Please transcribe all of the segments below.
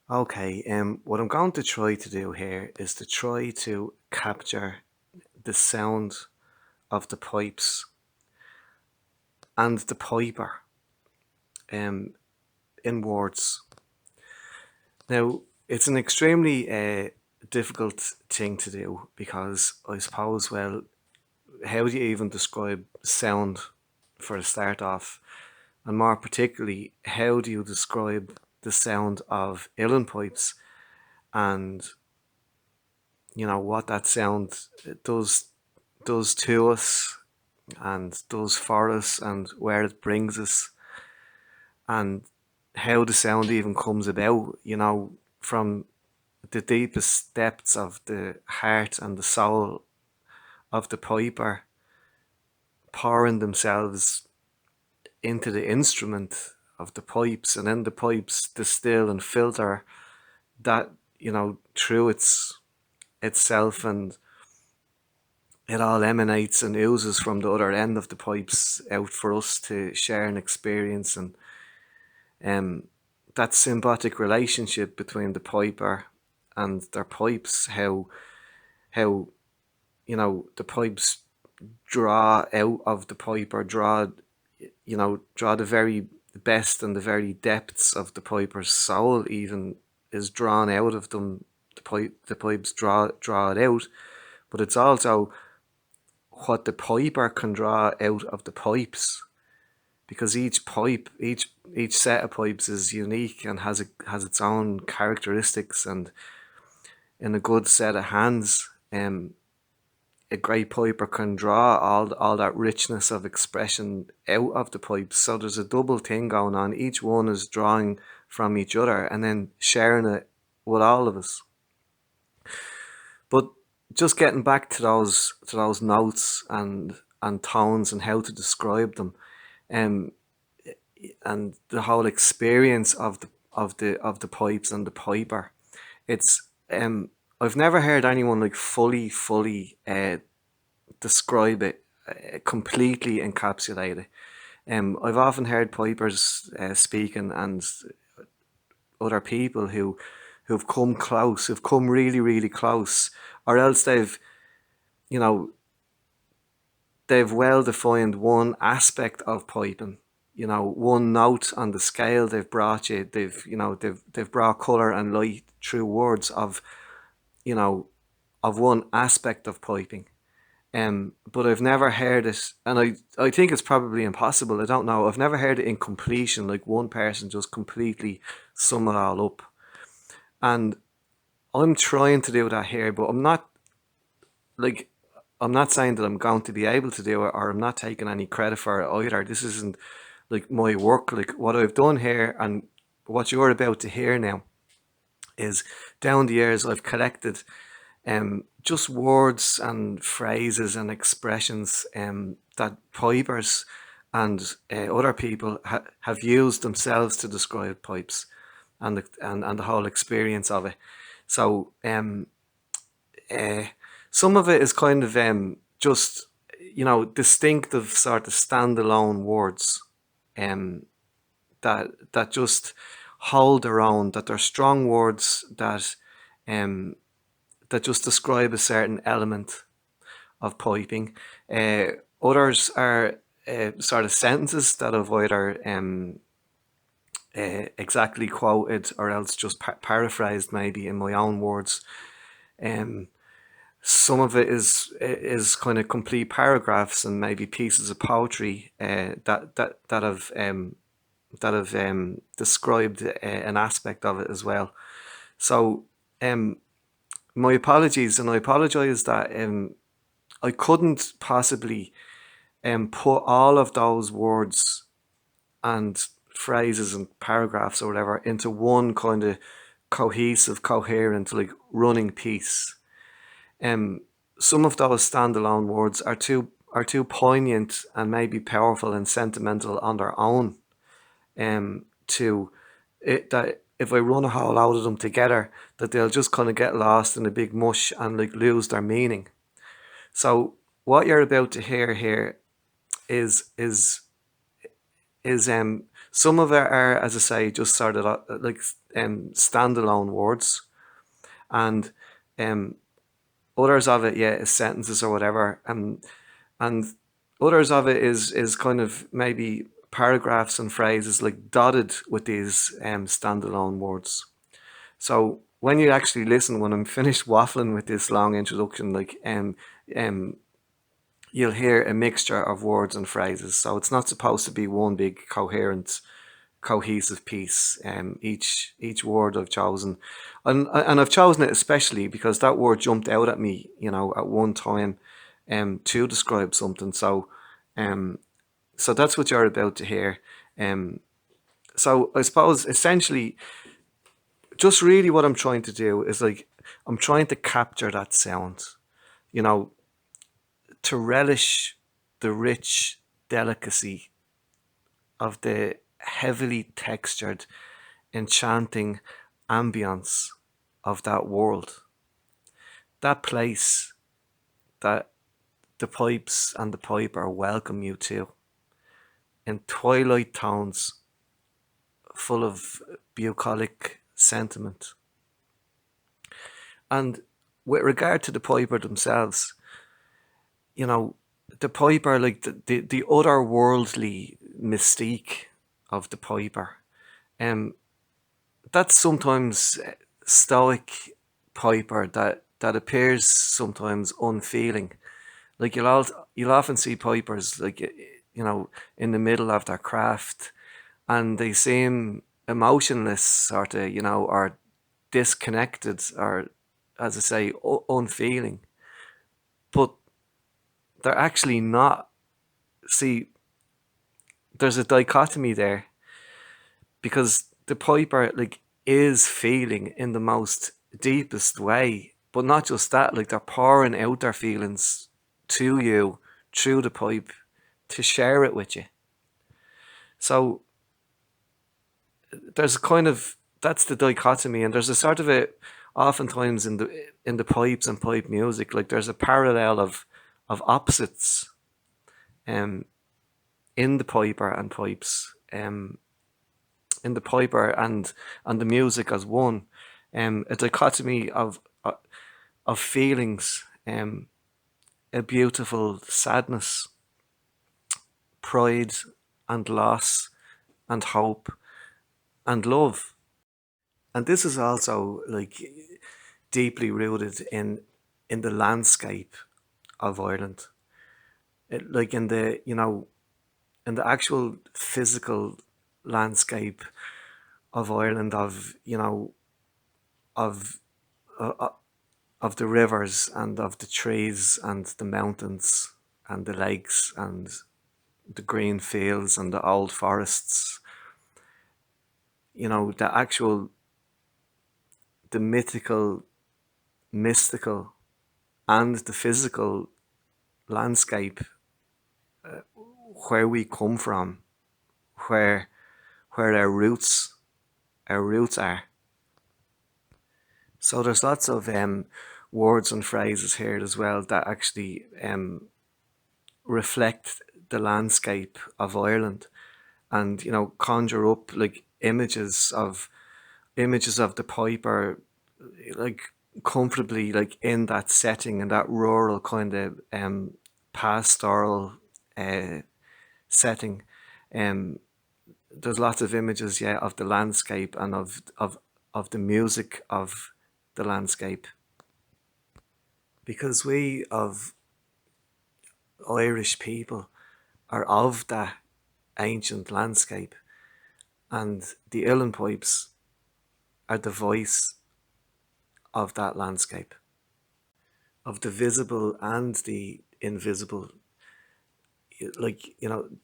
Okay, what I'm going to try to do here is to try to capture the sound of the pipes and the piper um, in words. Now, it's an extremely difficult thing to do because I suppose, well, how do you even describe sound for a start off? And more particularly, how do you describe the sound of Uilleann pipes and what that sound does to us and does for us and where it brings us and how the sound even comes about, from the deepest depths of the heart and the soul of the piper pouring themselves into the instrument of the pipes, and then the pipes distill and filter that, through itself, and it all emanates and oozes from the other end of the pipes out for us to share and experience. And um, that symbiotic relationship between the piper and their pipes, how the pipes draw out of the piper, draw the very best and the very depths of the piper's soul even is drawn out of them. The pipes draw it out, but it's also what the piper can draw out of the pipes, because each set of pipes is unique and has its own characteristics. And in a good set of hands, a great piper can draw all that richness of expression out of the pipes. So there's a double thing going on. Each one is drawing from each other and then sharing it with all of us. But just getting back to those notes and tones and how to describe them, um, and the whole experience of the pipes and the piper. It's I've never heard anyone like fully describe it, completely encapsulate it. I've often heard pipers speaking, and other people who've come close, who've come really close, or else you know they've well defined one aspect of piping. One note on the scale they've brought you. They've brought color and light through words you know of one aspect of piping. But I've never heard it, and I think it's probably impossible. I don't know. I've never heard it in completion, like one person just completely sum it all up. And I'm trying to do that here, but like I'm not saying that I'm going to be able to do it, or I'm not taking any credit for it either. This isn't like my work. Like what I've done here and what you're about to hear now is, down the years I've collected just words and phrases and expressions that pipers and other people have used themselves to describe pipes and the whole experience of it. So uh, some of it is kind of just distinctive sort of standalone words um, that just hold their own. That they're strong words um, that just describe a certain element of piping. Others are sort of sentences that I've either exactly quoted or else just paraphrased maybe in my own words. Um, some of it is kind of complete paragraphs and maybe pieces of poetry that have described an aspect of it as well. So um, my apologies, and I apologise that I couldn't possibly put all of those words and phrases and paragraphs or whatever into one kind of cohesive, coherent, like running piece. Um, some of those standalone words are too poignant and maybe powerful and sentimental on their own. To it that if I run a whole load of them together, that they'll just kind of get lost in a big mush and like lose their meaning. So what you're about to hear here is is is some of it are, as I say, just sort of like standalone words, and um, others of it, yeah, is sentences or whatever, and others of it is kind of maybe paragraphs and phrases like dotted with these standalone words. So when you actually listen, when I'm finished waffling with this long introduction, like um, you'll hear a mixture of words and phrases. So it's not supposed to be one big coherent, cohesive piece. Each word I've chosen, and I've chosen it especially because that word jumped out at me, at one time, to describe something. Um, so that's what you're about to hear. Um, so I suppose essentially, just really what I'm trying to do is like I'm trying to capture that sound, you know, to relish the rich delicacy of the heavily textured, enchanting ambience of that world, that place that the pipes and the piper welcome you to, in twilight tones full of bucolic sentiment. And with regard to the piper themselves, you know, the piper, like the otherworldly mystique of the piper, um, that's sometimes stoic piper that appears sometimes unfeeling. Like you'll often see pipers like in the middle of their craft, and they seem emotionless, sort of, or disconnected, or as I say, unfeeling. But they're actually not. See, there's a dichotomy there because the piper like is feeling in the most deepest way, but not just that. Like they're pouring out their feelings to you through the pipe to share it with you. So there's a kind of that's the dichotomy, and there's a sort of a oftentimes in the pipes and pipe music, like there's a parallel of opposites um in the piper and pipes, in the piper and the music as one, a dichotomy of feelings, a beautiful sadness, pride and loss and hope and love. And this is also like deeply rooted in the landscape of Ireland. Like in the actual physical landscape of Ireland, of uh, of the rivers and of the trees and the mountains and the lakes and the green fields and the old forests. The actual, the mythical, mystical, and the physical landscape where we come from, where our roots are. So there's lots of words and phrases here as well that actually reflect the landscape of Ireland, and conjure up like images of the piper, like comfortably like in that setting, in that rural kind of pastoral uh, setting. Um, there's lots of images, yeah, of the landscape and of the music of the landscape, because we of Irish people are of that ancient landscape, and the Uilleann pipes are the voice of that landscape, of the visible and the invisible. Like,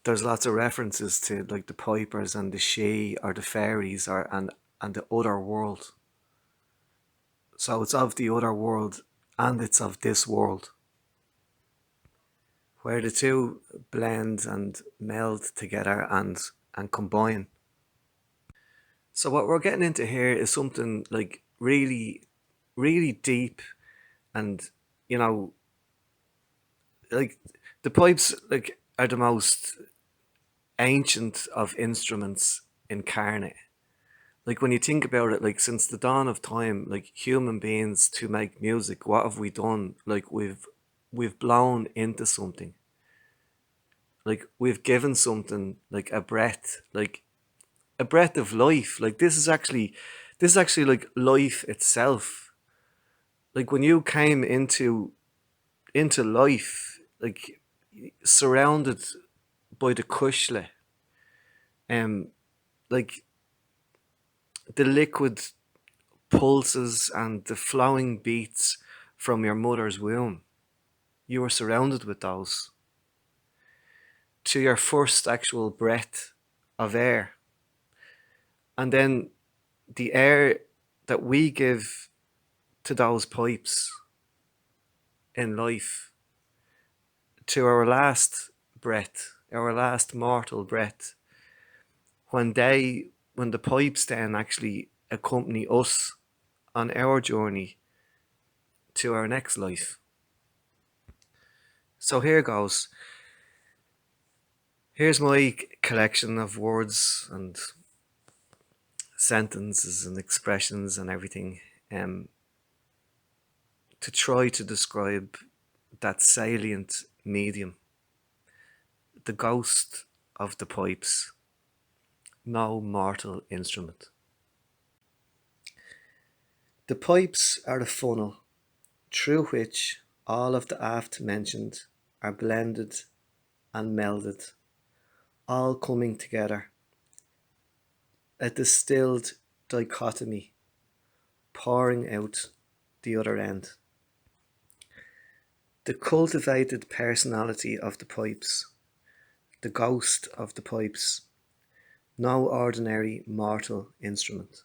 there's lots of references to like the pipers and the she or the fairies or and the other world. So it's of the other world and it's of this world, where the two blend and meld together and combine. So what we're getting into here is something like really, really deep, and you know, like the pipes like are the most ancient of instruments incarnate, Like when you think about it, like since the dawn of time, like human beings to make music, what have we done? Like we've blown into something. Like we've given something like a breath of life. Like this is actually like life itself. Like when you came into life, like surrounded by the kushle, um, like the liquid pulses and the flowing beats from your mother's womb. You were surrounded with those. To your first actual breath of air. And then the air that we give to those pipes in life, to our last breath, our last mortal breath, when the pipes then actually accompany us on our journey to our next life. So here goes. Here's my collection of words and sentences and expressions and everything, um, to try to describe that salient medium, the ghost of the pipes, no mortal instrument. The pipes are a funnel through which all of the aft mentioned are blended and melded, all coming together, a distilled dichotomy pouring out the other end. The cultivated personality of the pipes, the ghost of the pipes, no ordinary mortal instrument.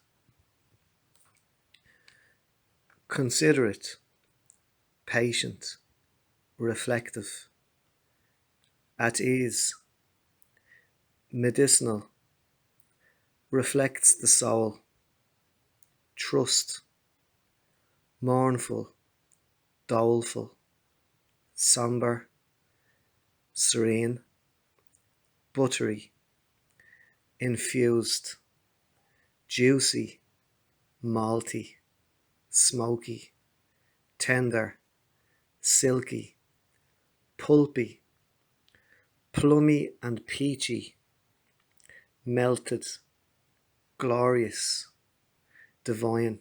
Considerate, patient, reflective, at ease, medicinal, reflects the soul, trust, mournful, doleful, sombre, serene, buttery, infused, juicy, malty, smoky, tender, silky, pulpy, plummy and peachy, melted, glorious, divine,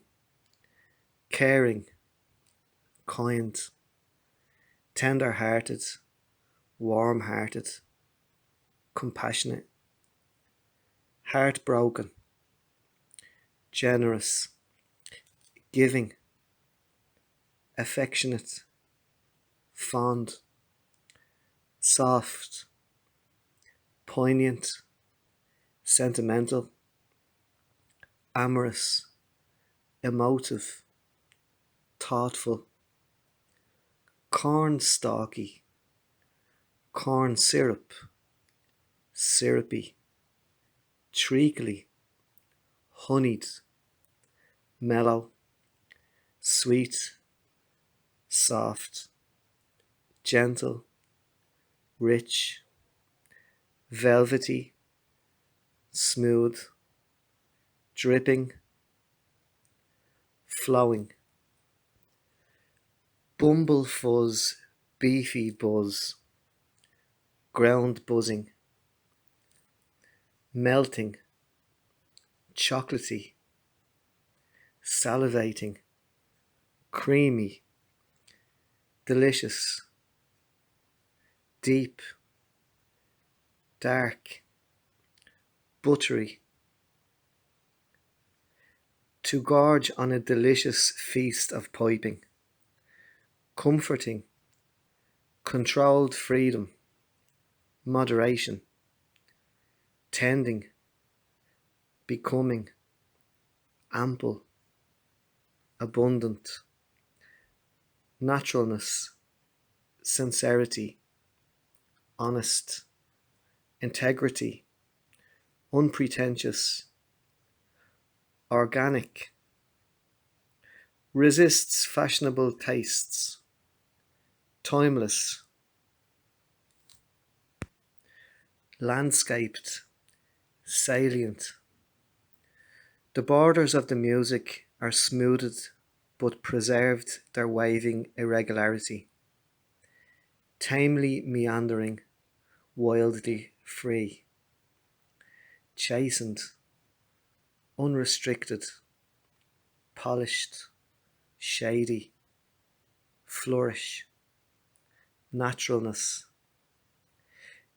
caring, kind, tender-hearted, warm-hearted, compassionate, heartbroken, generous, giving, affectionate, fond, soft, poignant, sentimental, amorous, emotive, thoughtful, corn stalky, corn syrup, syrupy, treacly, honeyed, mellow, sweet, soft, gentle, rich, velvety, smooth, dripping, flowing, bumble fuzz, beefy buzz, ground buzzing, melting, chocolatey, salivating, creamy, delicious, deep, dark, buttery, to gorge on a delicious feast of piping, comforting, controlled freedom, moderation, tending, becoming, ample, abundant, naturalness, sincerity, honest, integrity, unpretentious, organic, resists fashionable tastes, timeless, landscaped, salient, The borders of the music are smoothed but preserved their waving irregularity, tamely meandering, wildly free, chastened, unrestricted, polished, shady, flourish, naturalness,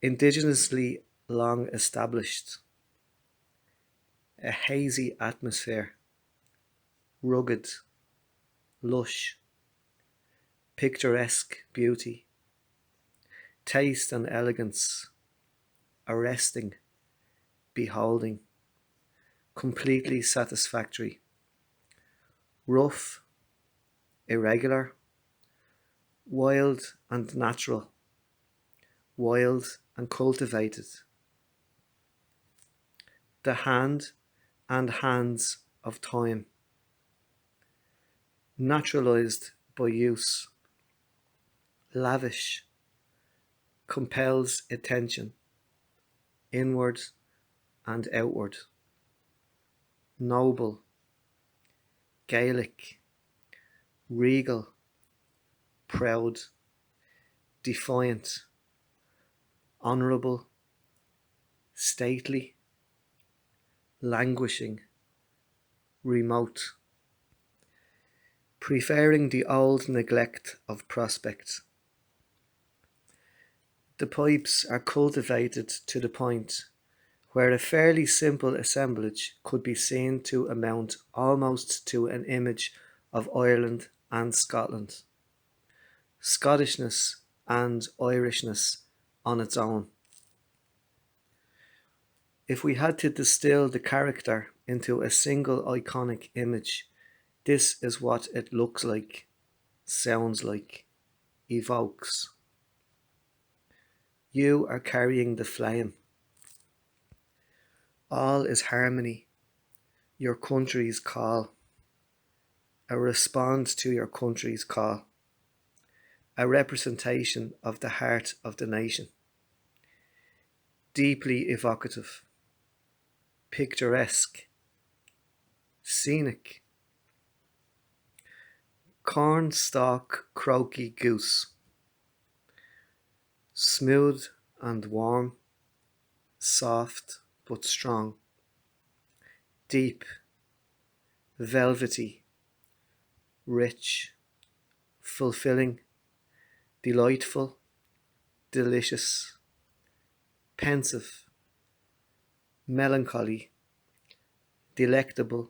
indigenously long established, a hazy atmosphere, rugged, lush, picturesque beauty, taste and elegance, arresting, beholding, completely satisfactory, rough, irregular, wild and natural, wild and cultivated, the hand and hands of time, naturalized by use, lavish, compels attention, inward and outward, noble, Gaelic, regal, proud, defiant, honourable, stately, languishing, remote, preferring the old neglect of prospect. The pipes are cultivated to the point where a fairly simple assemblage could be seen to amount almost to an image of Ireland and Scotland, Scottishness and Irishness on its own. If we had to distill the character into a single iconic image, this is what it looks like, sounds like, evokes. You are carrying the flame. All is harmony, your country's call, a response to your country's call, a representation of the heart of the nation, deeply evocative, picturesque, scenic, cornstalk croaky goose, smooth and warm, soft but strong, deep, velvety, rich, fulfilling, delightful, delicious, pensive, melancholy, delectable,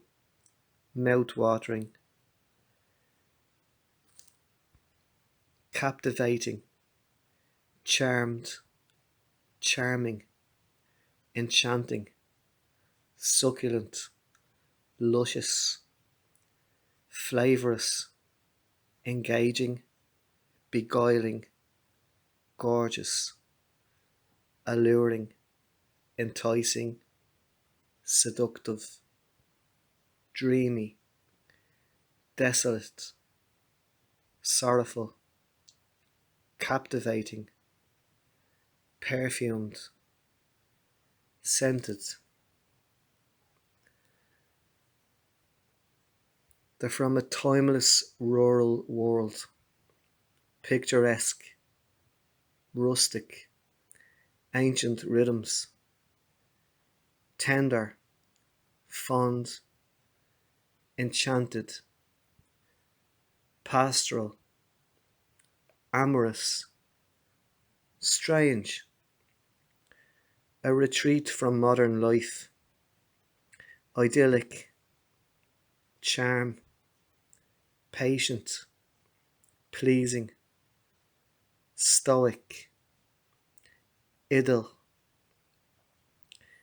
mouth-watering, captivating, charmed, charming, enchanting, succulent, luscious, flavorous, engaging, beguiling, gorgeous, alluring, enticing, seductive, dreamy, desolate, sorrowful, captivating, perfumed, scented. They're from a timeless rural world, picturesque, rustic, ancient rhythms, tender, fond, enchanted, pastoral, amorous, strange, a retreat from modern life, idyllic, charm, patient, pleasing, stoic, idyll,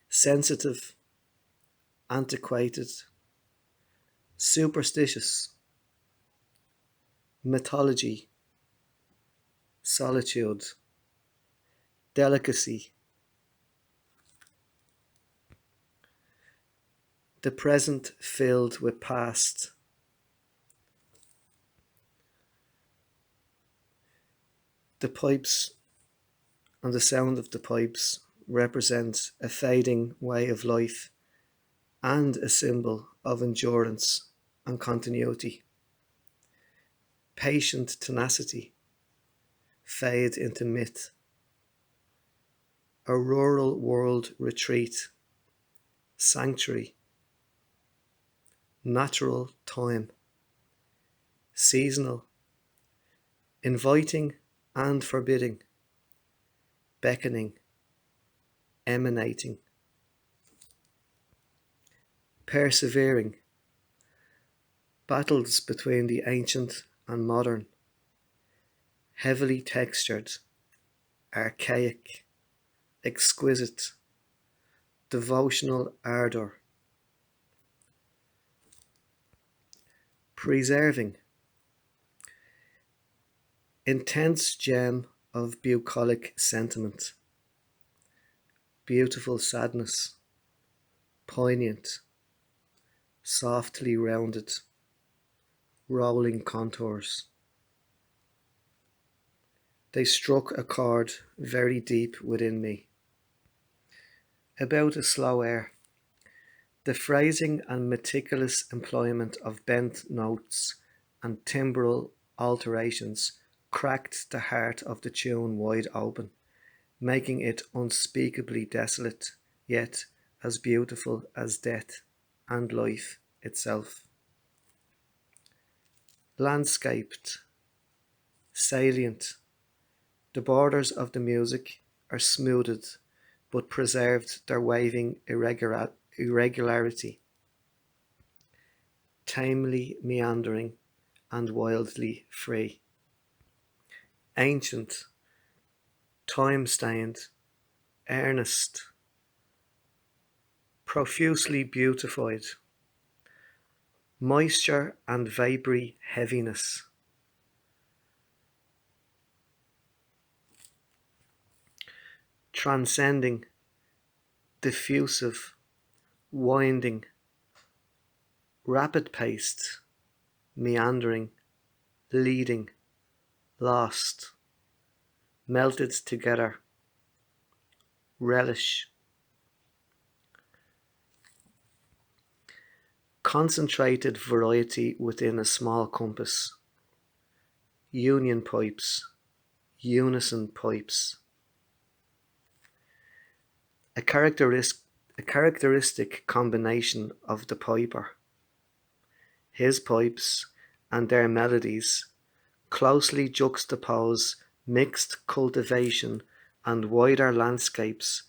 sensitive, antiquated, superstitious, mythology, solitude, delicacy, the present filled with past. The pipes and the sound of the pipes represent a fading way of life and a symbol of endurance and continuity. Patient tenacity fade into myth. A rural world retreat, sanctuary, natural time, seasonal, inviting and forbidding, beckoning, emanating, persevering, battles between the ancient and modern, heavily textured, archaic, exquisite, devotional ardour, preserving, intense gem of bucolic sentiment, beautiful sadness, poignant, softly rounded, rolling contours. They struck a chord very deep within me. About a slow air, the phrasing and meticulous employment of bent notes and timbral alterations cracked the heart of the tune wide open, making it unspeakably desolate, yet as beautiful as death and life itself. Landscaped, salient, the borders of the music are smoothed but preserved their waving irregularity, tamely meandering and wildly free. Ancient, time-stained, earnest, profusely beautified, moisture and vapoury heaviness, transcending, diffusive, winding, rapid-paced, meandering, leading, lost, melted together, relish, concentrated variety within a small compass, union pipes, unison pipes, a characteristic combination of the piper, his pipes, and their melodies closely juxtapose mixed cultivation and wider landscapes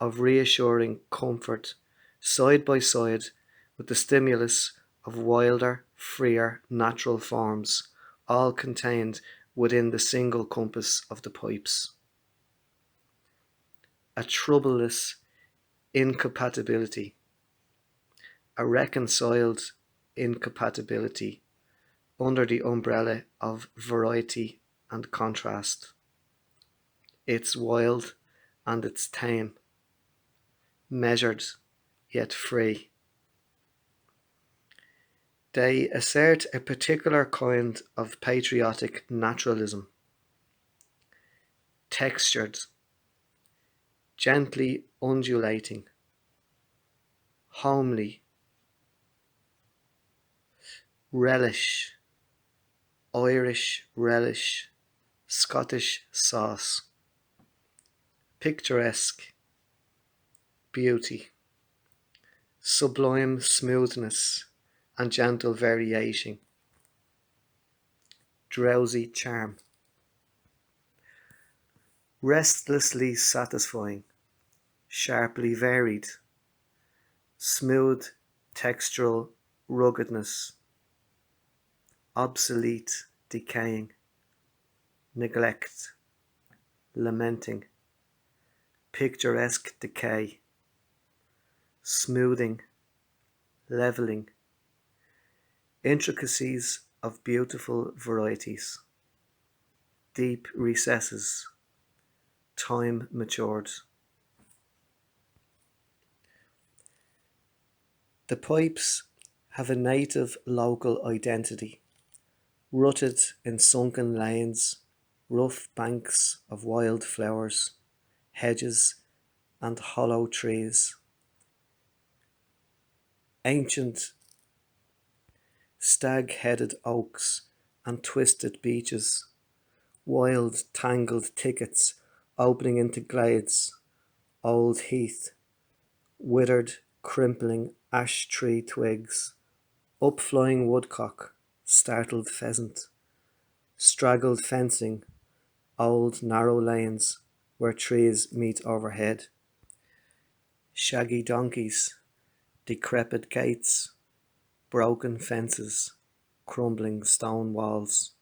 of reassuring comfort side by side with the stimulus of wilder, freer natural forms, all contained within the single compass of the pipes. A troubleless incompatibility, a reconciled incompatibility under the umbrella of variety and contrast. It's wild and it's tame, measured yet free. They assert a particular kind of patriotic naturalism, textured, gently undulating, homely, relish, Irish relish, Scottish sauce, picturesque, beauty, sublime smoothness and gentle variation, drowsy charm, restlessly satisfying, sharply varied, smooth textural ruggedness, obsolete decaying, neglect, lamenting, picturesque decay, smoothing, levelling, intricacies of beautiful varieties, deep recesses, time matured. The pipes have a native local identity, rooted in sunken lanes, rough banks of wild flowers, hedges and hollow trees. ancient stag-headed oaks and twisted beeches, wild tangled thickets opening into glades, old heath, withered crimpling ash tree twigs, upflying woodcock, startled pheasant, straggled fencing, old narrow lanes where trees meet overhead, shaggy donkeys, decrepit gates, broken fences, crumbling stone walls,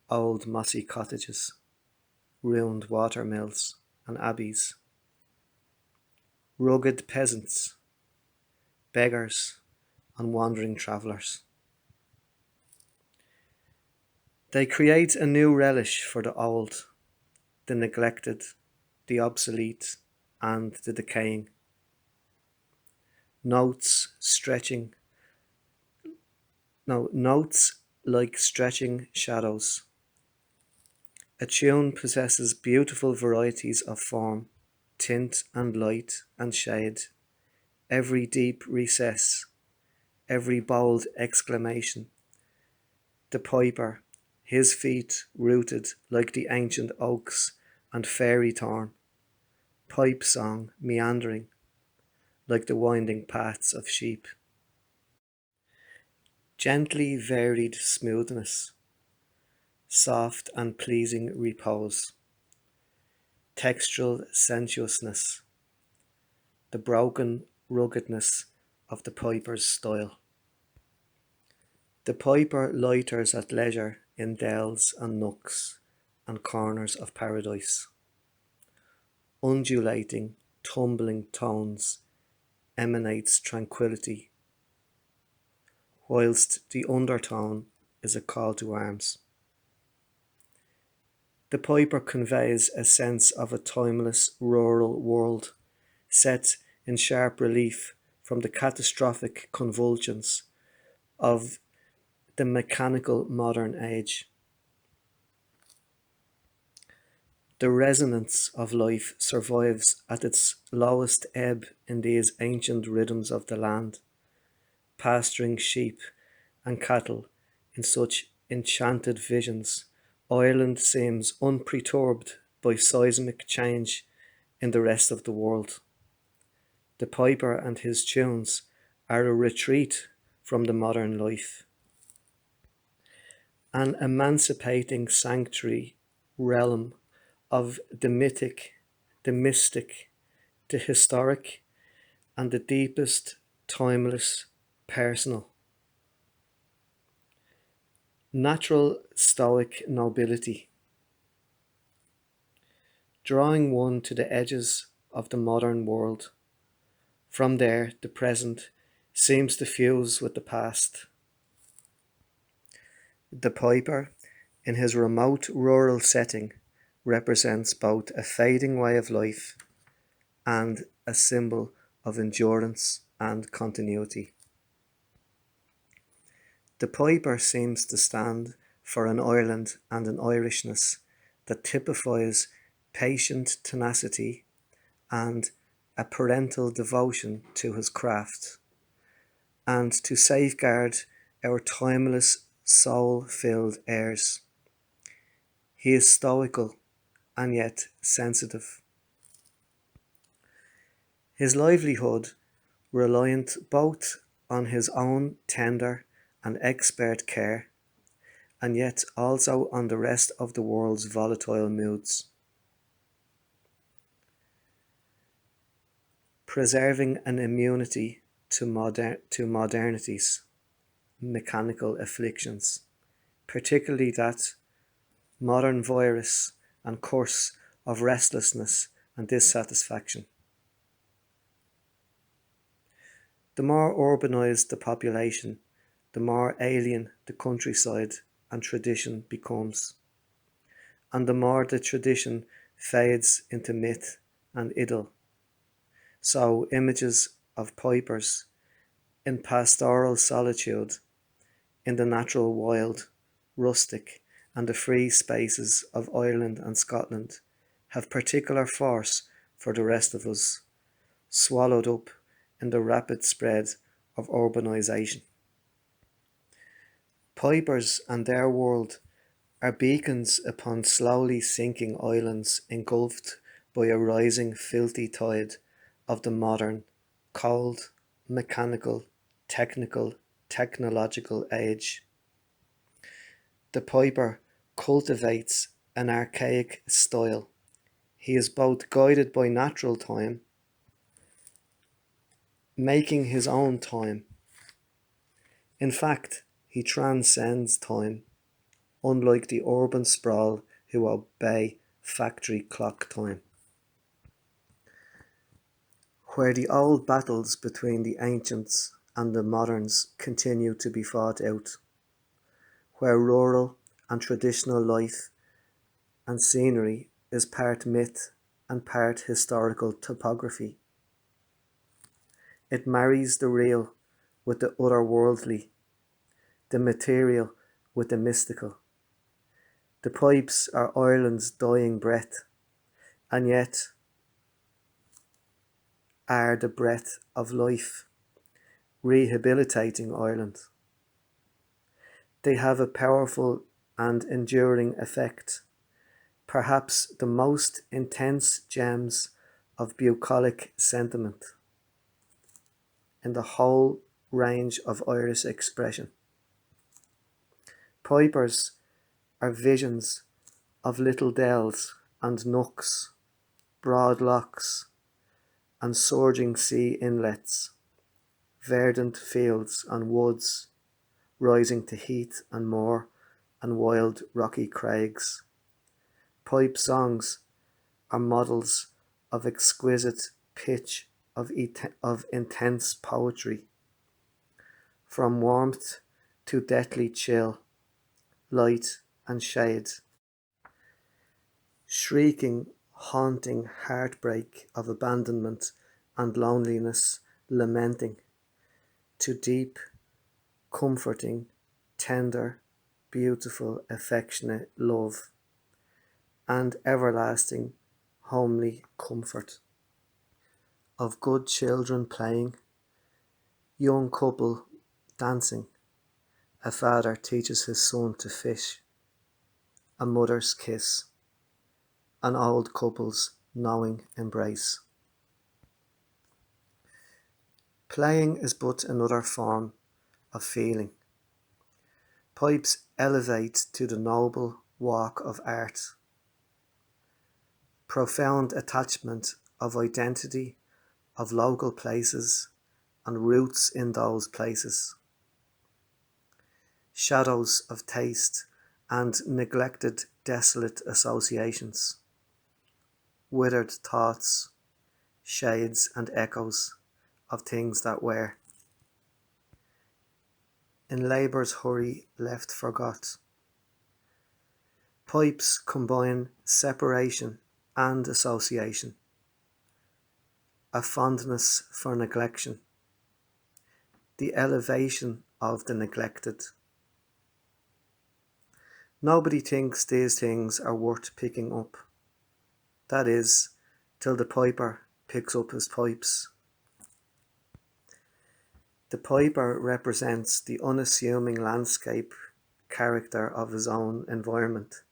old mossy cottages, ruined watermills and abbeys, rugged peasants, beggars and wandering travellers. They create a new relish for the old, the neglected, the obsolete, and the decaying. Notes stretching, no, notes like stretching shadows. A tune possesses beautiful varieties of form, tint and light and shade, every deep recess, every bold exclamation. The piper, his feet rooted like the ancient oaks and fairy thorn, pipe song meandering like the winding paths of sheep. Gently varied smoothness, soft and pleasing repose, textural sensuousness, the broken ruggedness of the piper's style. The piper loiters at leisure in dells and nooks and corners of paradise. Undulating, tumbling tones emanates tranquillity, whilst the undertone is a call to arms. The piper conveys a sense of a timeless rural world set in sharp relief from the catastrophic convulsions of the mechanical modern age. The resonance of life survives at its lowest ebb in these ancient rhythms of the land, pasturing sheep and cattle in such enchanted visions. Ireland seems unperturbed by seismic change in the rest of the world. The piper and his tunes are a retreat from the modern life, an emancipating sanctuary realm of the mythic, the mystic, the historic, and the deepest, timeless, personal. Natural stoic nobility, drawing one to the edges of the modern world. From there, the present seems to fuse with the past. The piper, in his remote rural setting, represents both a fading way of life and a symbol of endurance and continuity. The piper seems to stand for an Ireland and an Irishness that typifies patient tenacity and a parental devotion to his craft, and to safeguard our timeless soul-filled airs. He is stoical and yet sensitive. His livelihood reliant both on his own tender and expert care, and yet also on the rest of the world's volatile moods. Preserving an immunity to modernity's mechanical afflictions, particularly that modern virus and curse of restlessness and dissatisfaction. The more urbanised the population, the more alien the countryside and tradition becomes, and the more the tradition fades into myth and idyll. So images of pipers in pastoral solitude, in the natural wild, rustic, and the free spaces of Ireland and Scotland have particular force for the rest of us, swallowed up in the rapid spread of urbanisation. Pipers and their world are beacons upon slowly sinking islands engulfed by a rising filthy tide of the modern, cold, mechanical, technical, technological age. The piper cultivates an archaic style. He is both guided by natural time, making his own time. In fact, he transcends time, unlike the urban sprawl who obey factory clock time. Where the old battles between the ancients and the moderns continue to be fought out, where rural and traditional life and scenery is part myth and part historical topography. It marries the real with the otherworldly, the material with the mystical. The pipes are Ireland's dying breath, and yet are the breath of life, rehabilitating Ireland. They have a powerful and enduring effect, perhaps the most intense gems of bucolic sentiment in the whole range of Irish expression. Pipers are visions of little dells and nooks, broad lochs, and surging sea inlets, verdant fields and woods, rising to heath and moor and wild rocky craigs. Pipe songs are models of exquisite pitch of intense poetry, from warmth to deathly chill, light and shade, shrieking, haunting heartbreak of abandonment and loneliness, lamenting, to deep, comforting, tender, beautiful, affectionate love, and everlasting, homely comfort. Of good children playing, young couple dancing, a father teaches his son to fish, a mother's kiss, an old couple's knowing embrace. Playing is but another form of feeling. Pipes elevate to the noble walk of art, profound attachment of identity, of local places and roots in those places, shadows of taste and neglected desolate associations, withered thoughts, shades and echoes of things that were, in labour's hurry left forgot. Pipes combine separation and association, a fondness for neglection, the elevation of the neglected. Nobody thinks these things are worth picking up. That is, till the piper picks up his pipes. The piper represents the unassuming landscape character of his own environment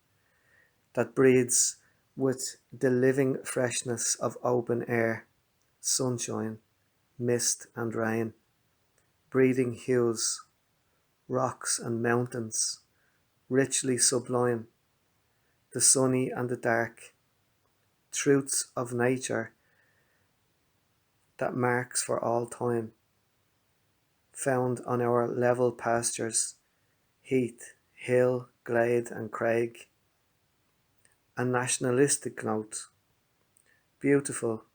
that breathes with the living freshness of open air, sunshine, mist and rain, breathing hues, rocks and mountains, richly sublime, the sunny and the dark, truths of nature that marks for all time, found on our level pastures, heath, hill, glade and craig. A nationalistic note, beautiful,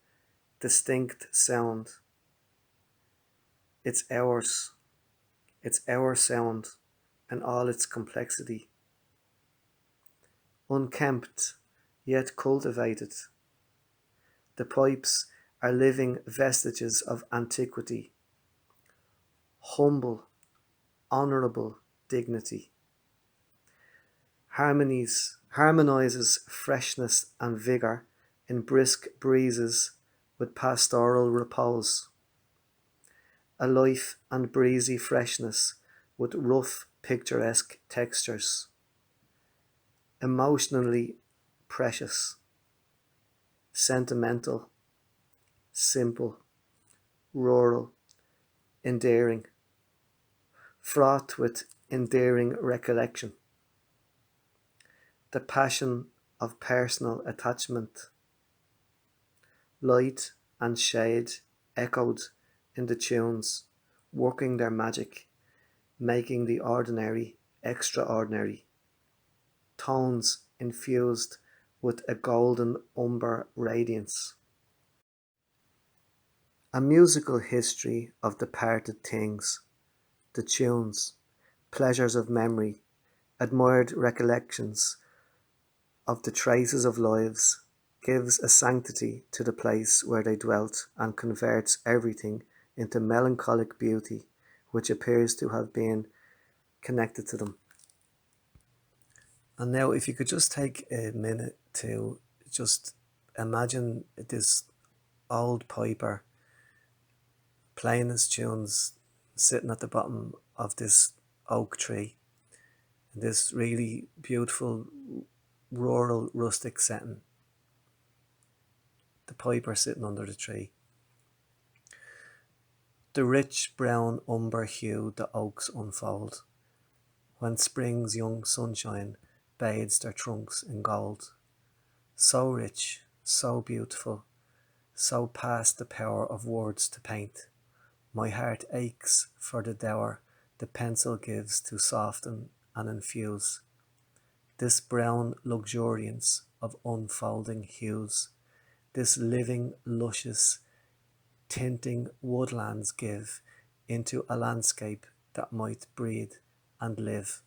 distinct sound. It's ours, it's our sound and all its complexity. Unkempt, yet cultivated, the pipes are living vestiges of antiquity, humble, honourable dignity. Harmonizes freshness and vigour in brisk breezes with pastoral repose. a life and breezy freshness with rough, picturesque textures, emotionally precious, sentimental, simple, rural, endearing, fraught with endearing recollection, the passion of personal attachment, light and shade echoed in the tunes, working their magic, making the ordinary extraordinary, tones infused with a golden umber radiance. A musical history of departed things, the tunes, pleasures of memory, admired recollections of the traces of lives, gives a sanctity to the place where they dwelt and converts everything into melancholic beauty which appears to have been connected to them. And now, if you could just take a minute to just imagine this old piper playing his tunes, sitting at the bottom of this oak tree, in this really beautiful rural rustic setting. The piper sitting under the tree. The rich brown umber hue the oaks unfold, when spring's young sunshine bathes their trunks in gold. So rich, so beautiful, so past the power of words to paint. My heart aches for the dower the pencil gives to soften and infuse this brown luxuriance of unfolding hues, this living, luscious, tinting woodlands give into a landscape that might breathe and live.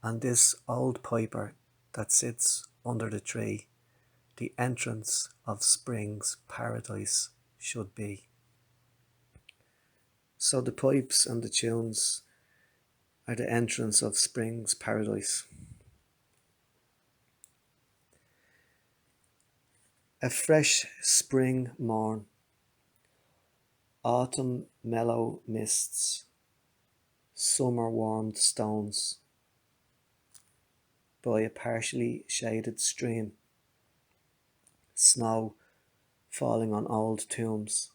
And this old piper that sits under the tree, the entrance of spring's paradise should be. So the pipes and the tunes are the entrance of spring's paradise. A fresh spring morn, autumn mellow mists, summer warmed stones by a partially shaded stream, snow falling on old tombs,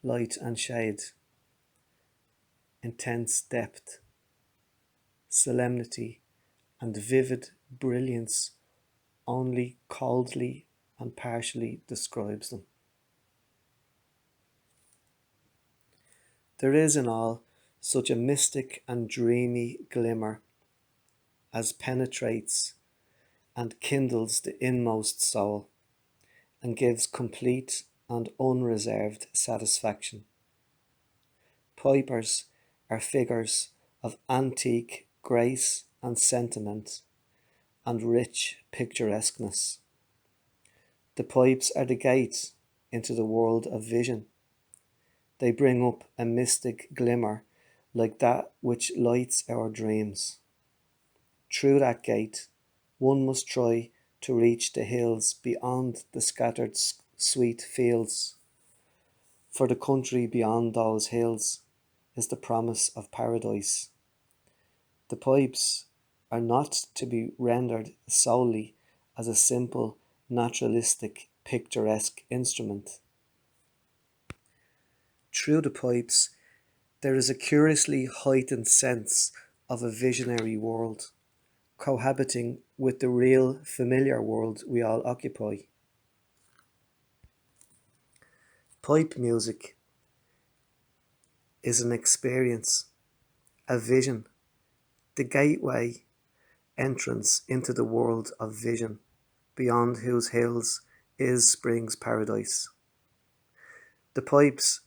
light and shade, intense depth, solemnity and vivid brilliance only coldly and partially describes them. There is in all such a mystic and dreamy glimmer as penetrates and kindles the inmost soul and gives complete and unreserved satisfaction. Pipers are figures of antique grace and sentiment and rich picturesqueness. The pipes are the gate into the world of vision. They bring up a mystic glimmer like that which lights our dreams. Through that gate, one must try to reach the hills beyond the scattered sweet fields. For the country beyond those hills is the promise of paradise. The pipes are not to be rendered solely as a simple, naturalistic, picturesque instrument. Through the pipes, there is a curiously heightened sense of a visionary world, cohabiting with the real, familiar world we all occupy. Pipe music is an experience, a vision, the gateway entrance into the world of vision, beyond whose hills is spring's paradise. The pipes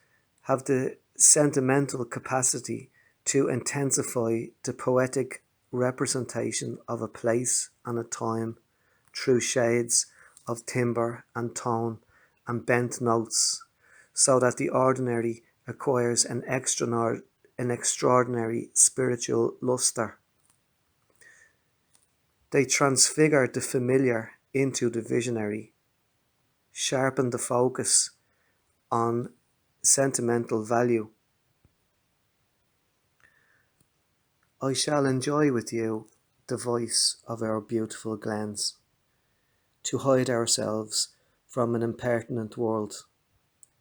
have the sentimental capacity to intensify the poetic representation of a place and a time through shades of timbre and tone and bent notes, so that the ordinary acquires an extraordinary spiritual lustre. They transfigure the familiar into the visionary, sharpen the focus on sentimental value. I shall enjoy with you the voice of our beautiful glens, to hide ourselves from an impertinent world,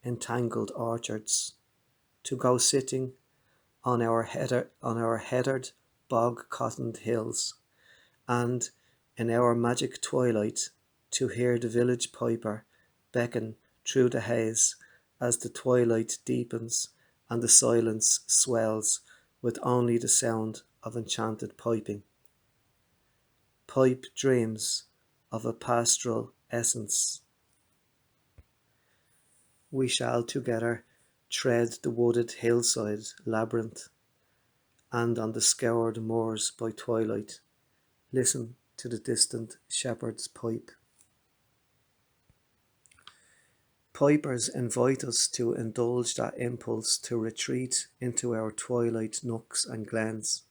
entangled orchards, to go sitting on our heathered, bog-cottoned hills, and in our magic twilight to hear the village piper beckon through the haze as the twilight deepens and the silence swells with only the sound of enchanted piping. Pipe dreams of a pastoral essence. We shall together tread the wooded hillside labyrinth, and on the scoured moors by twilight listen to the distant shepherd's pipe. Pipers invite us to indulge that impulse to retreat into our twilight nooks and glens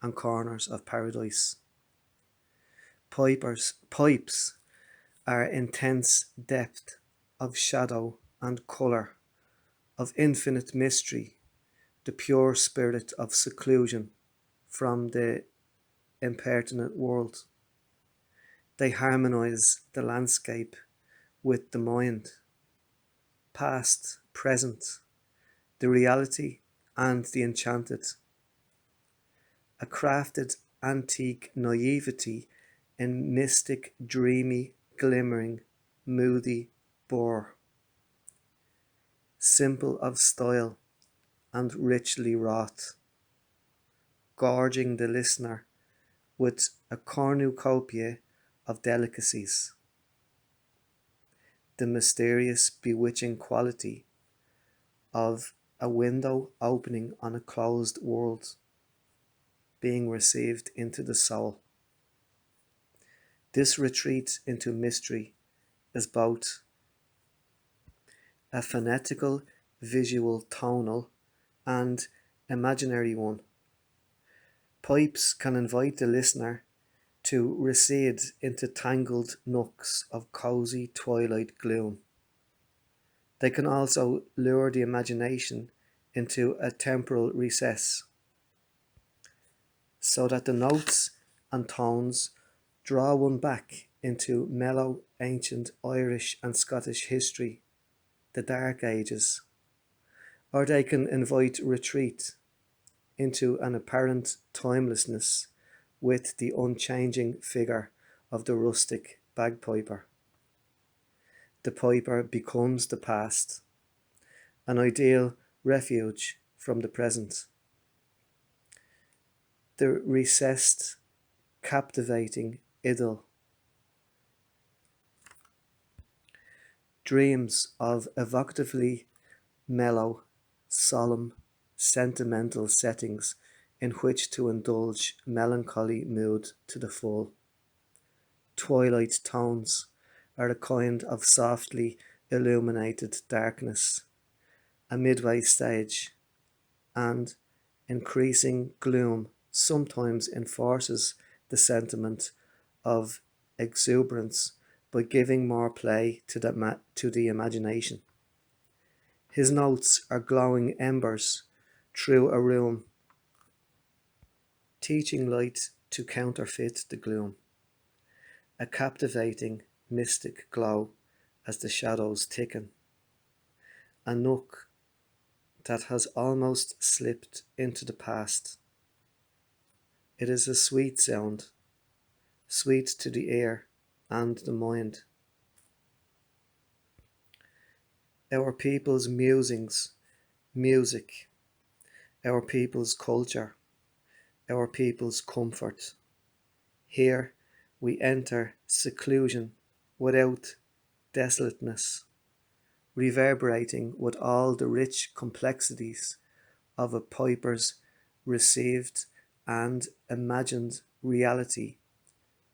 and corners of paradise. Pipes are intense depth of shadow and colour, of infinite mystery, the pure spirit of seclusion from the impertinent world. They harmonise the landscape with the mind, past, present, the reality and the enchanted. A crafted antique naivety in mystic, dreamy, glimmering, moody bore, simple of style and richly wrought, gorging the listener with a cornucopia of delicacies. The mysterious, bewitching quality of a window opening on a closed world being received into the soul. This retreat into mystery is both a phonetical, visual, tonal, and imaginary one. Pipes can invite the listener to recede into tangled nooks of cosy twilight gloom. They can also lure the imagination into a temporal recess, so that the notes and tones draw one back into mellow ancient Irish and Scottish history, the Dark Ages, or they can invite retreat into an apparent timelessness with the unchanging figure of the rustic bagpiper. The piper becomes the past, an ideal refuge from the present. The recessed, captivating idyll. Dreams of evocatively mellow, solemn, sentimental settings in which to indulge melancholy mood to the full. Twilight tones are a kind of softly illuminated darkness, a midway stage, and increasing gloom sometimes enforces the sentiment of exuberance by giving more play to the imagination. His notes are glowing embers through a room, teaching light to counterfeit the gloom, a captivating mystic glow as the shadows thicken, a nook that has almost slipped into the past. It is a sweet sound, sweet to the ear and the mind. Our people's musings, music, our people's culture, our people's comfort. Here we enter seclusion without desolateness, reverberating with all the rich complexities of a piper's received and imagined reality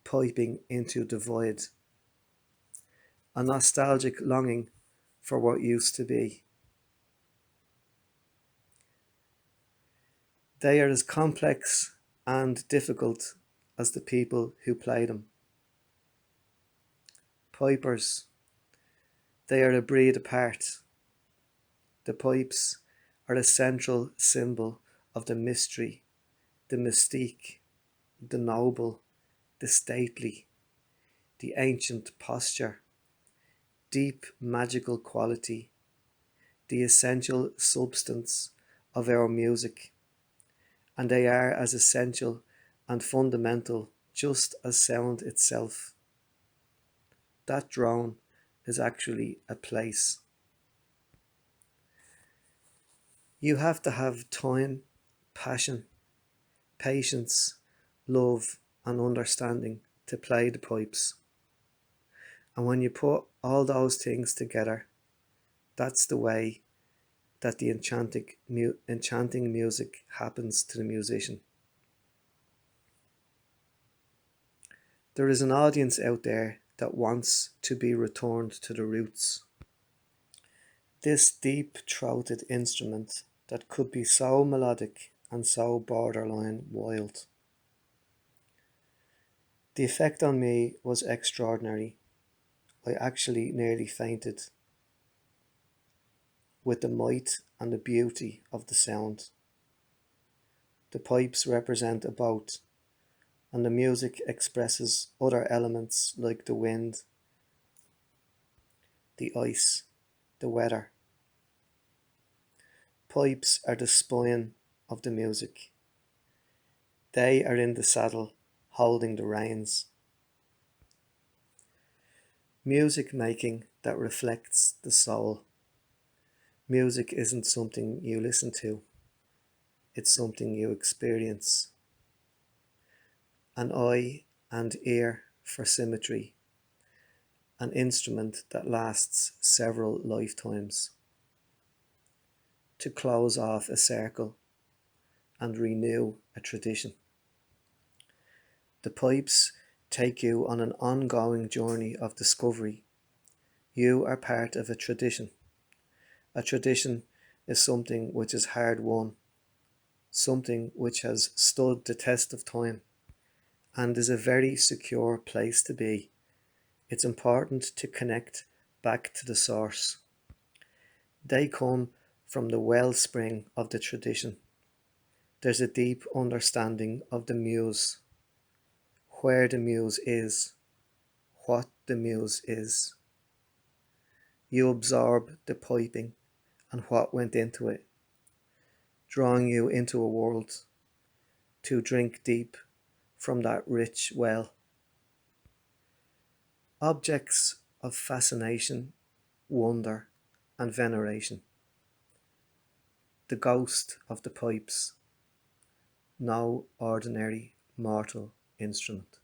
piping into the void. A nostalgic longing for what used to be. They are as complex and difficult as the people who play them. Pipers, they are a breed apart, The pipes are a central symbol of the mystery, the mystique, the noble, the stately, the ancient posture, deep magical quality, the essential substance of our music, and they are as essential and fundamental just as sound itself. That drone is actually a place. You have to have time, passion, patience, love, and understanding to play the pipes. And when you put all those things together, that's the way that the enchanting music happens to the musician. There is an audience out there that wants to be returned to the roots. This deep-throated instrument that could be so melodic and so borderline wild. The effect on me was extraordinary. I actually nearly fainted with the might and the beauty of the sound. The pipes represent a boat, and the music expresses other elements like the wind, the ice, the weather. Pipes are the spine of the music. They are in the saddle, holding the reins. Music making that reflects the soul. Music isn't something you listen to, it's something you experience. An eye and ear for symmetry, an instrument that lasts several lifetimes. To close off a circle and renew a tradition. The pipes take you on an ongoing journey of discovery. You are part of a tradition. A tradition is something which is hard won, something which has stood the test of time, and is a very secure place to be. It's important to connect back to the source. They come from the wellspring of the tradition. There's a deep understanding of the muse, where the muse is, what the muse is. You absorb the piping and what went into it, drawing you into a world to drink deep from that rich well. Objects of fascination, wonder, and veneration. The ghost of the pipes, no ordinary mortal instrument.